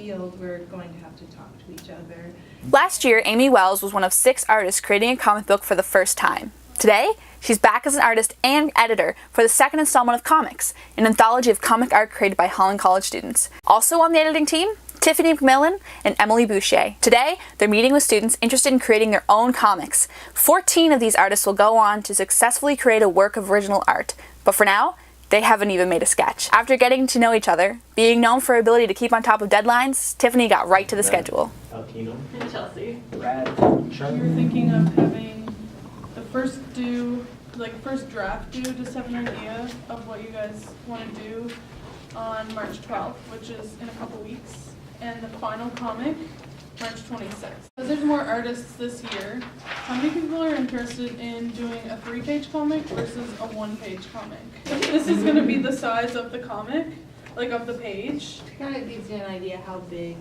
field, we're going to have to talk to each other. Last year, Amy Wells was one of 6 artists creating a comic book for the first time. Today, she's back as an artist and editor for the second installment of COMIX, an anthology of comic art created by Holland College students. Also on the editing team, Tiffany McMillan and Emily Boucher. Today, they're meeting with students interested in creating their own comics. 14 of these artists will go on to successfully create a work of original art. But for now, they haven't even made a sketch. After getting to know each other, being known for her ability to keep on top of deadlines, Tiffany got right to the schedule. Alpino. And Chelsea. Brad. We were thinking of having the first draft due, just have an idea of what you guys want to do on March 12th, which is in a couple weeks, and the final comic, March 26th. Because there's more artists this year, how many people are interested in doing a 3-page comic versus a 1-page comic? This is going to be the size of the comic, like of the page. Kind of gives you an idea how big.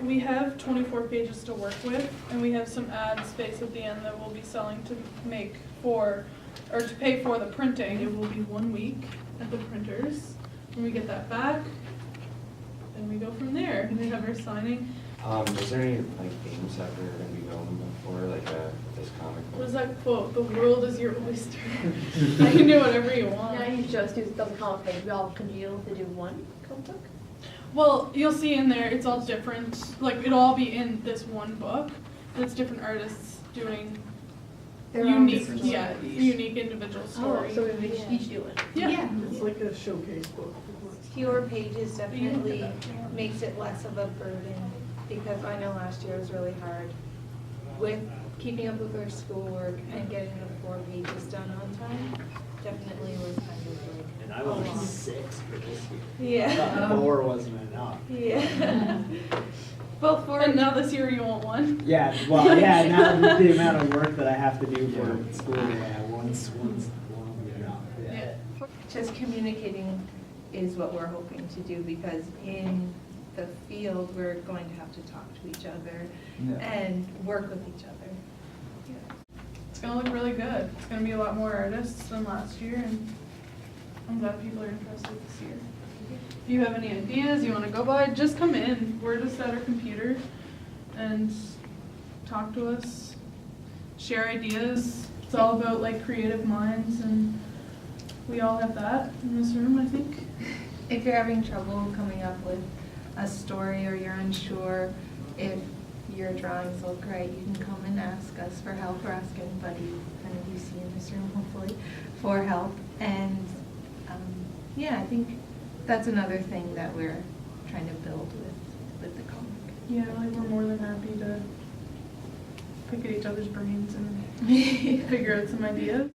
We have 24 pages to work with, and we have some ad space at the end that we'll be selling to make for, or to pay for the printing. It will be 1 week at the printers. When we get that back, then we go from there. We have our signing. Is there any games that we're gonna be going for, this comic? What is that quote? The world is your oyster. You can do whatever you want. Yeah, you just do the comic page. We all congeal to do one comic book. Well, you'll see in there, it's all different. It'll all be in this one book. And it's different artists doing unique individual stories. So we each do it. Yeah. It's like a showcase book. Fewer pages definitely makes it less of a burden, because I know last year was really hard with keeping up with our schoolwork and getting the 4 pages done on time. Definitely was kind of like. And I wanted 6 for this year. Yeah. 4 wasn't enough. Yeah. Well, 4. And now this year you want 1? Yeah, well, yeah, now the amount of work that I have to do for school, yeah, one's won't be enough. Yeah. Just communicating is what we're hoping to do, because in the field, we're going to have to talk to each other and work with each other. It's going to look really good. It's going to be a lot more artists than last year, and I'm glad people are interested this year. If you have any ideas you want to go by, just come in. We're just at our computer and talk to us, share ideas. It's all about creative minds, and we all have that in this room, I think. If you're having trouble coming up with a story, or you're unsure if your drawings look right, you can come and ask us for help, or ask anybody kind of you see in this room, hopefully, for help. And yeah, I think that's another thing that we're trying to build with the comic. Yeah, we're more than happy to pick at each other's brains and figure out some ideas.